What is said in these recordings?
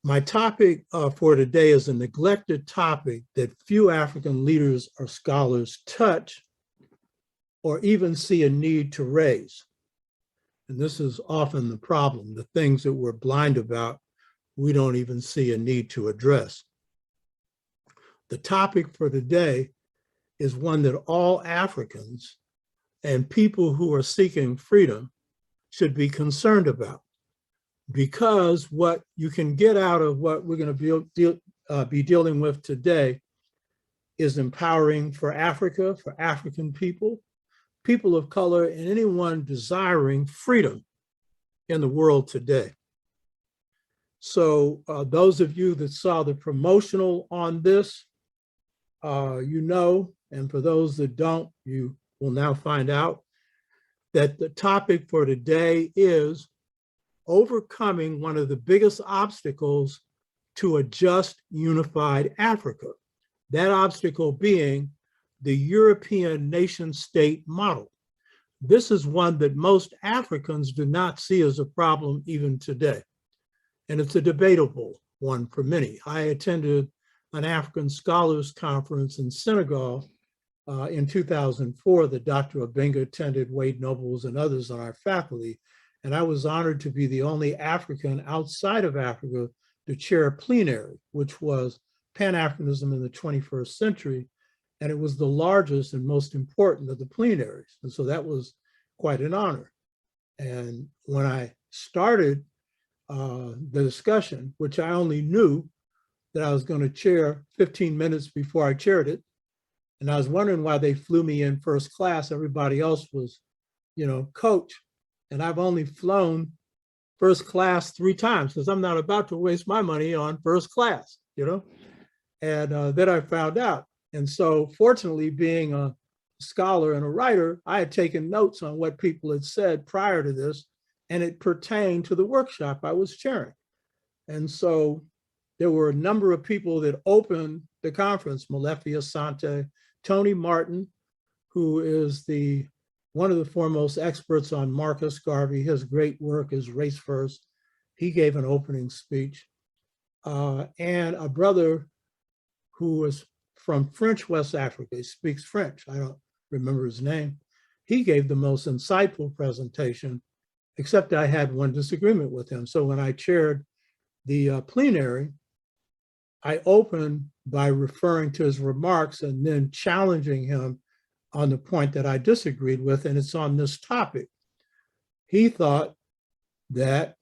My topic for today is a neglected topic that few African leaders or scholars touch or even see a need to raise. And this is often the problem. The things that we're blind about, we don't even see a need to address. The topic for today is one that all Africans and people who are seeking freedom should be concerned about, because what you can get out of what we're going to be dealing with today is empowering for Africa, for African people, people of color, and anyone desiring freedom in the world today. So those of you that saw the promotional on this, you know, and for those that don't, you will now find out that the topic for today is overcoming one of the biggest obstacles to a just, unified Africa. That obstacle being the European nation-state model. This is one that most Africans do not see as a problem even today. And it's a debatable one for many. I attended an African Scholars Conference in Senegal in 2004 that Dr. Obenga attended, Wade Nobles and others on our faculty. And I was honored to be the only African outside of Africa to chair a plenary, which was Pan-Africanism in the 21st century. And it was the largest and most important of the plenaries. And so that was quite an honor. And when I started the discussion, which I only knew that I was going to chair 15 minutes before I chaired it, and I was wondering why they flew me in first class. Everybody else was, coach. And I've only flown first class 3 times because I'm not about to waste my money on first class, And then I found out. And so fortunately, being a scholar and a writer, I had taken notes on what people had said prior to this, and it pertained to the workshop I was chairing. And so there were a number of people that opened the conference: Molefi Asante, Tony Martin, who is one of the foremost experts on Marcus Garvey. His great work is Race First. He gave an opening speech. And a brother who is from French West Africa, he speaks French, I don't remember his name. He gave the most insightful presentation, except I had one disagreement with him. So when I chaired the plenary, I opened by referring to his remarks and then challenging him on the point that I disagreed with, and it's on this topic. He thought that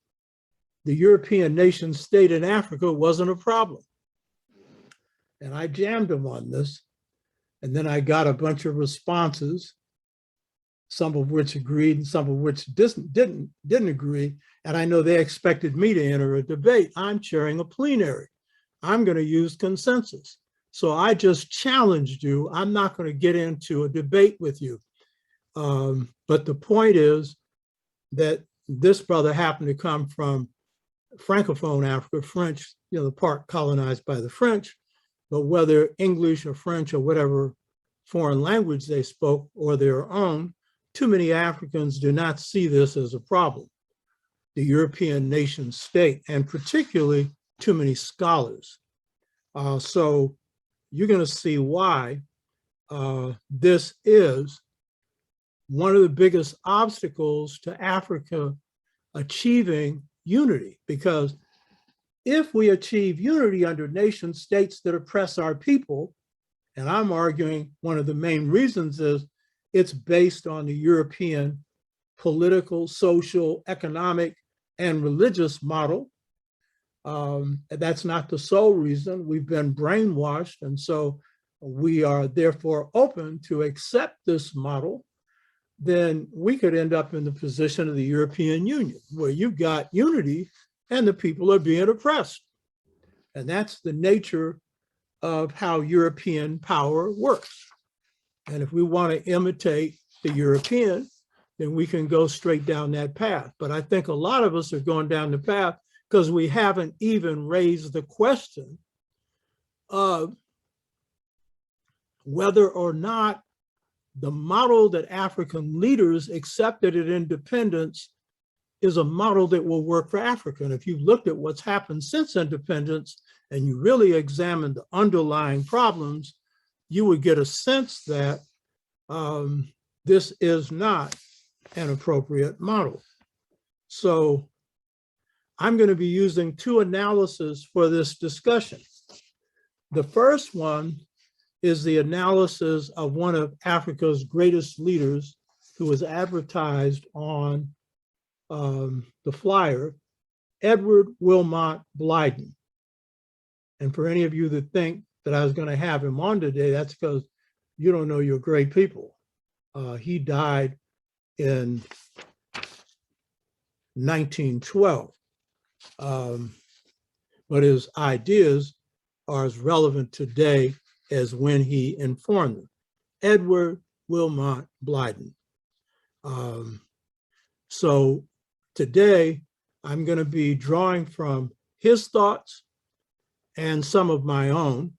the European nation state in Africa wasn't a problem. And I jammed him on this. And then I got a bunch of responses, some of which agreed and some of which didn't agree. And I know they expected me to enter a debate. I'm chairing a plenary. I'm going to use consensus. So I just challenged you. I'm not going to get into a debate with you. But the point is that this brother happened to come from Francophone Africa, French, the part colonized by the French. But whether English or French or whatever foreign language they spoke or their own, too many Africans do not see this as a problem, the European nation state, and particularly too many scholars. So you're going to see why this is one of the biggest obstacles to Africa achieving unity, because if we achieve unity under nation states that oppress our people, and I'm arguing one of the main reasons is it's based on the European political, social, economic, and religious model. That's not the sole reason. We've been brainwashed, and so we are therefore open to accept this model. Then we could end up in the position of the European Union, where you've got unity and the people are being oppressed. And that's the nature of how European power works. And if we want to imitate the European, then we can go straight down that path. But I think a lot of us are going down the path because we haven't even raised the question of whether or not the model that African leaders accepted at independence is a model that will work for Africa. And if you've looked at what's happened since independence and you really examine the underlying problems, you would get a sense that this is not an appropriate model. So I'm going to be using two analyses for this discussion. The first one is the analysis of one of Africa's greatest leaders who was advertised on the flyer, Edward Wilmot Blyden. And for any of you that think that I was going to have him on today, that's because you don't know your great people. He died in 1912, but his ideas are as relevant today as when he informed them. Edward Wilmot Blyden. So today, I'm going to be drawing from his thoughts and some of my own.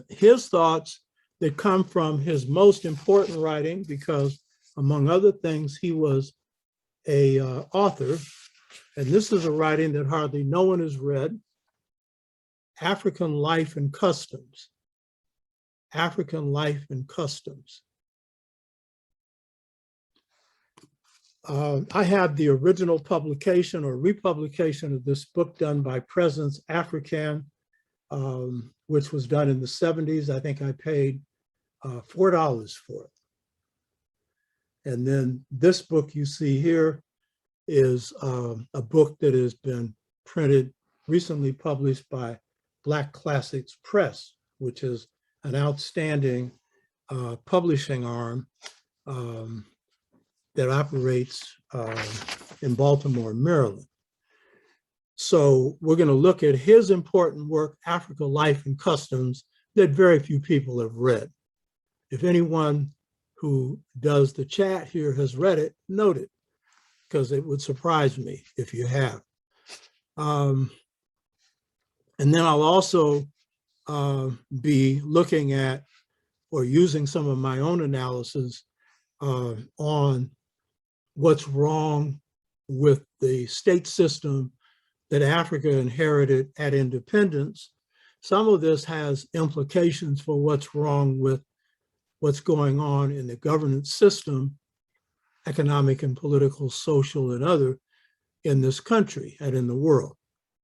His thoughts that come from his most important writing, because among other things, he was a author, and this is a writing that hardly no one has read, African Life and Customs. African Life and Customs. I have the original publication or republication of this book done by Presence African, which was done in the 70s. I think I paid $4 for it. And then this book you see here is a book that has been printed, recently published by Black Classics Press, which is an outstanding publishing arm that operates in Baltimore, Maryland. So we're going to look at his important work, Africa Life and Customs, that very few people have read. If anyone who does the chat here has read it, note it, because it would surprise me if you have. And then I'll also be looking at or using some of my own analysis on what's wrong with the state system that Africa inherited at independence. Some of this has implications for what's wrong with what's going on in the governance system, economic and political, social, and other, in this country and in the world.